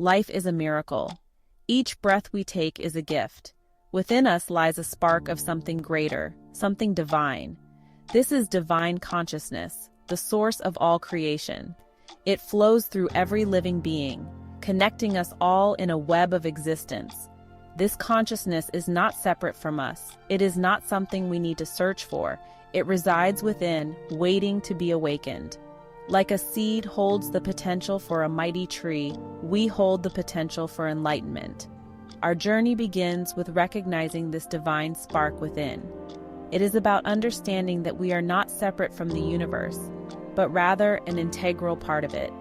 Life is a miracle. Each breath we take is a gift. Within us lies a spark of something greater, something divine. This is divine consciousness, the source of all creation. It flows through every living being, connecting us all in a web of existence. This consciousness is not separate from us. It is not something we need to search for. It resides within, waiting to be awakened. Like a seed holds the potential for a mighty tree, we hold the potential for enlightenment. Our journey begins with recognizing this divine spark within. It is about understanding that we are not separate from the universe, but rather an integral part of it.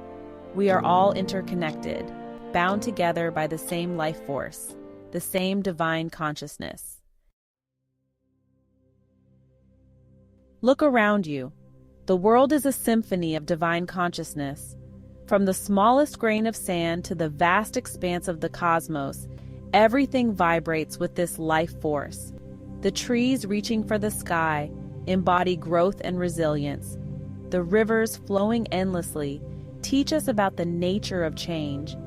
We are all interconnected, bound together by the same life force, the same divine consciousness. Look around you. The world is a symphony of divine consciousness. From the smallest grain of sand to the vast expanse of the cosmos, everything vibrates with this life force. The trees reaching for the sky embody growth and resilience. The rivers flowing endlessly teach us about the nature of change.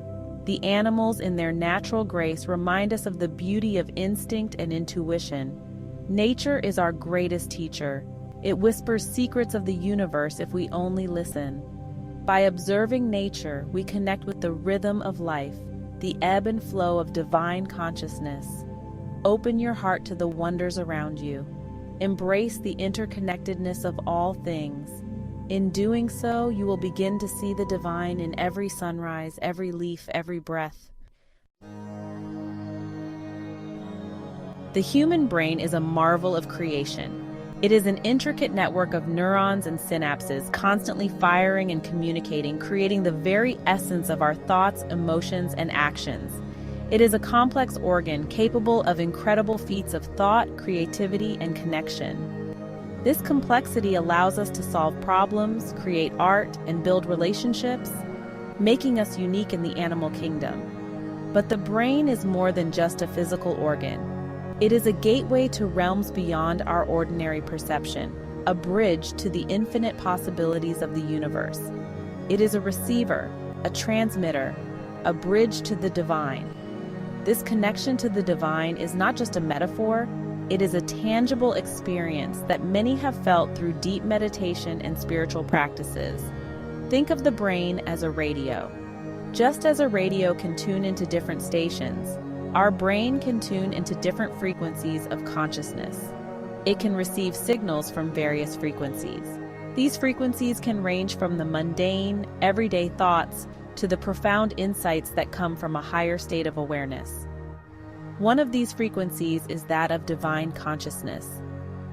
The animals in their natural grace remind us of the beauty of instinct and intuition. Nature is our greatest teacher. It whispers secrets of the universe if we only listen. By observing nature, we connect with the rhythm of life, the ebb and flow of divine consciousness. Open your heart to the wonders around you. Embrace the interconnectedness of all things. In doing so, you will begin to see the divine in every sunrise, every leaf, every breath. The human brain is a marvel of creation. It is an intricate network of neurons and synapses constantly firing and communicating, creating the very essence of our thoughts, emotions, and actions. It is a complex organ capable of incredible feats of thought, creativity, and connection. This complexity allows us to solve problems, create art, and build relationships, making us unique in the animal kingdom. But the brain is more than just a physical organ. It is a gateway to realms beyond our ordinary perception, a bridge to the infinite possibilities of the universe. It is a receiver, a transmitter, a bridge to the divine. This connection to the divine is not just a metaphor, it is a tangible experience that many have felt through deep meditation and spiritual practices. Think of the brain as a radio. Just as a radio can tune into different stations, our brain can tune into different frequencies of consciousness. It can receive signals from various frequencies. These frequencies can range from the mundane, everyday thoughts to the profound insights that come from a higher state of awareness. One of these frequencies is that of divine consciousness.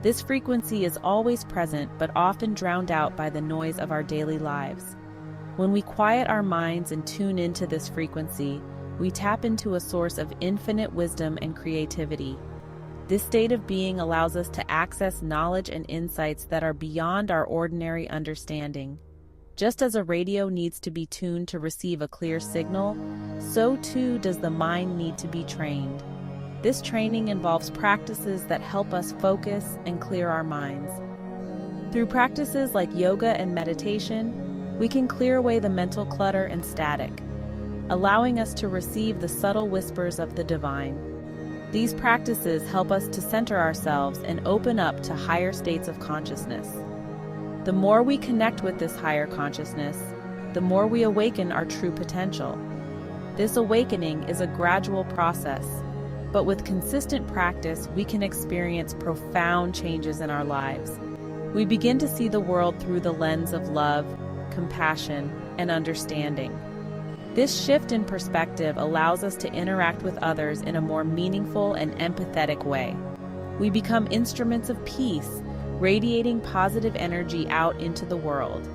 This frequency is always present but often drowned out by the noise of our daily lives. When we quiet our minds and tune into this frequency, we tap into a source of infinite wisdom and creativity. This state of being allows us to access knowledge and insights that are beyond our ordinary understanding. Just as a radio needs to be tuned to receive a clear signal, so too does the mind need to be trained. This training involves practices that help us focus and clear our minds. Through practices like yoga and meditation, we can clear away the mental clutter and static, allowing us to receive the subtle whispers of the divine. These practices help us to center ourselves and open up to higher states of consciousness. The more we connect with this higher consciousness, the more we awaken our true potential. This awakening is a gradual process, but with consistent practice, we can experience profound changes in our lives. We begin to see the world through the lens of love, compassion, and understanding. This shift in perspective allows us to interact with others in a more meaningful and empathetic way. We become instruments of peace, radiating positive energy out into the world.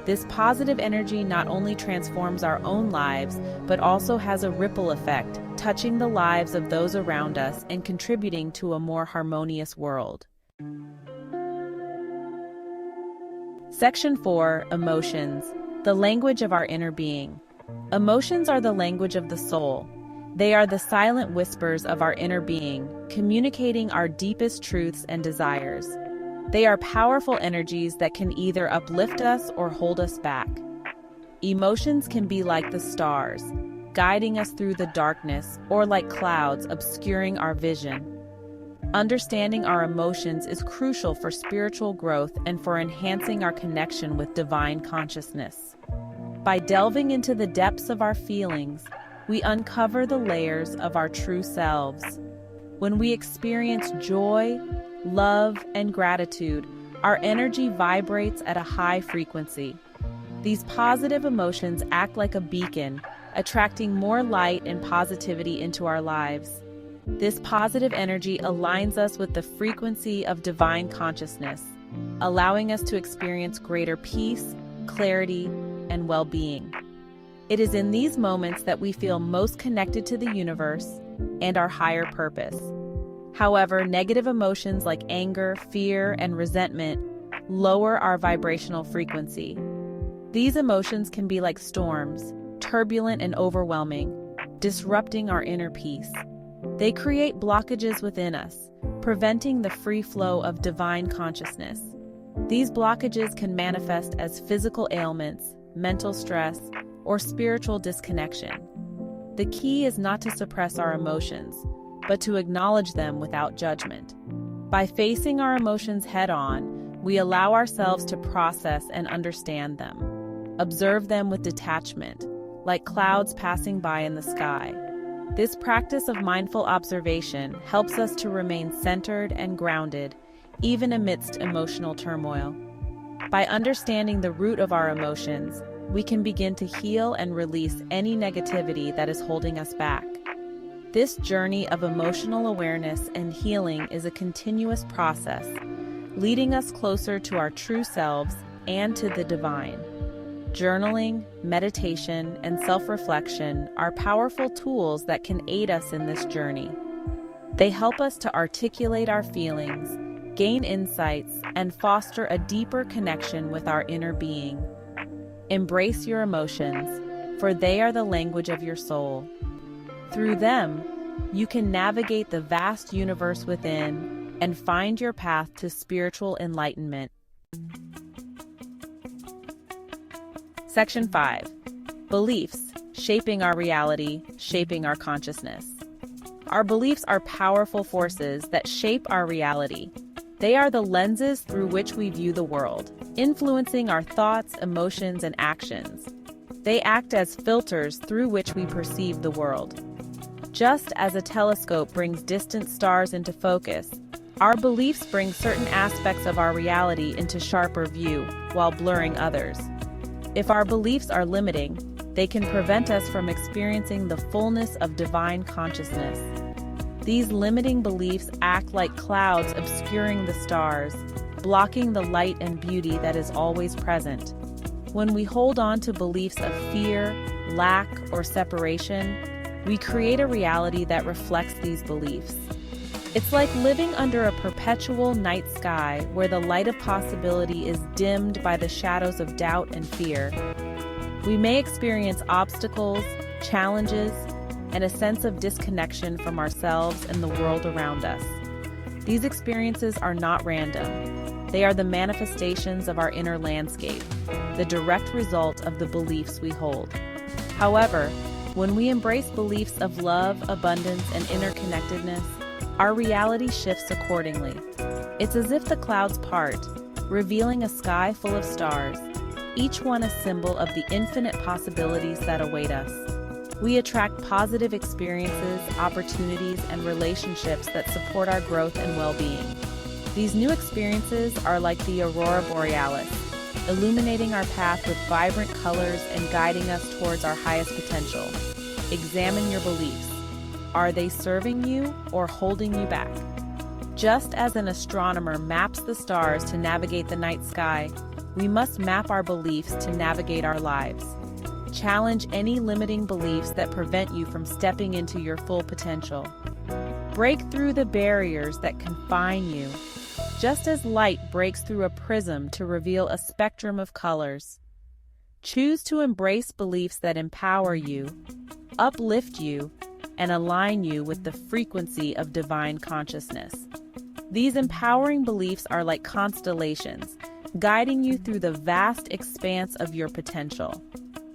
This positive energy not only transforms our own lives, but also has a ripple effect, touching the lives of those around us and contributing to a more harmonious world. Section 4, Emotions, the language of our inner being. Emotions are the language of the soul. They are the silent whispers of our inner being, communicating our deepest truths and desires. They are powerful energies that can either uplift us or hold us back. Emotions can be like the stars. guiding us through the darkness, or like clouds obscuring our vision. Understanding our emotions is crucial for spiritual growth and for enhancing our connection with divine consciousness. By delving into the depths of our feelings, we uncover the layers of our true selves. When we experience joy, love, and gratitude, our energy vibrates at a high frequency. These positive emotions act like a beacon, attracting more light and positivity into our lives. This positive energy aligns us with the frequency of divine consciousness, allowing us to experience greater peace, clarity, and well-being. It is in these moments that we feel most connected to the universe and our higher purpose. However, negative emotions like anger, fear, and resentment lower our vibrational frequency. These emotions can be like storms, turbulent and overwhelming, disrupting our inner peace. They create blockages within us, preventing the free flow of divine consciousness. These blockages can manifest as physical ailments, mental stress, or spiritual disconnection. The key is not to suppress our emotions, but to acknowledge them without judgment. By facing our emotions head-on, we allow ourselves to process and understand them. Observe them with detachment, like clouds passing by in the sky. This practice of mindful observation helps us to remain centered and grounded, even amidst emotional turmoil. By understanding the root of our emotions, we can begin to heal and release any negativity that is holding us back. This journey of emotional awareness and healing is a continuous process, leading us closer to our true selves and to the divine. Journaling, meditation, and self-reflection are powerful tools that can aid us in this journey. They help us to articulate our feelings, gain insights, and foster a deeper connection with our inner being. Embrace your emotions, for they are the language of your soul. Through them, you can navigate the vast universe within and find your path to spiritual enlightenment. Section 5. Beliefs, shaping our reality, shaping our consciousness. Our beliefs are powerful forces that shape our reality. They are the lenses through which we view the world, influencing our thoughts, emotions, and actions. They act as filters through which we perceive the world. Just as a telescope brings distant stars into focus, our beliefs bring certain aspects of our reality into sharper view, while blurring others. If our beliefs are limiting, they can prevent us from experiencing the fullness of divine consciousness. These limiting beliefs act like clouds obscuring the stars, blocking the light and beauty that is always present. When we hold on to beliefs of fear, lack, or separation, we create a reality that reflects these beliefs. It's like living under a perpetual night sky where the light of possibility is dimmed by the shadows of doubt and fear. We may experience obstacles, challenges, and a sense of disconnection from ourselves and the world around us. These experiences are not random. They are the manifestations of our inner landscape, the direct result of the beliefs we hold. However, when we embrace beliefs of love, abundance, and interconnectedness, our reality shifts accordingly. It's as if the clouds part, revealing a sky full of stars, each one a symbol of the infinite possibilities that await us. We attract positive experiences, opportunities, and relationships that support our growth and well-being. These new experiences are like the aurora borealis, illuminating our path with vibrant colors and guiding us towards our highest potential. Examine your beliefs. Are they serving you or holding you back? Just as an astronomer maps the stars to navigate the night sky, we must map our beliefs to navigate our lives. Challenge any limiting beliefs that prevent you from stepping into your full potential. Break through the barriers that confine you, just as light breaks through a prism to reveal a spectrum of colors. Choose to embrace beliefs that empower you, uplift you, and align you with the frequency of divine consciousness. These empowering beliefs are like constellations, guiding you through the vast expanse of your potential.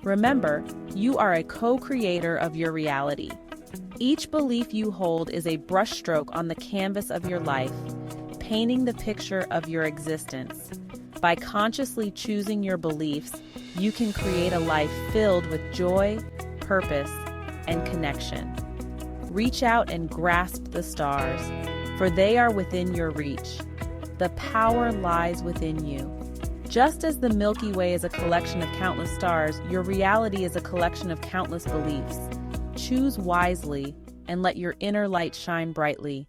Remember, you are a co-creator of your reality. Each belief you hold is a brushstroke on the canvas of your life, painting the picture of your existence. By consciously choosing your beliefs, you can create a life filled with joy, purpose, and connection. Reach out and grasp the stars, for they are within your reach. The power lies within you. Just as the Milky Way is a collection of countless stars, your reality is a collection of countless beliefs. Choose wisely and let your inner light shine brightly.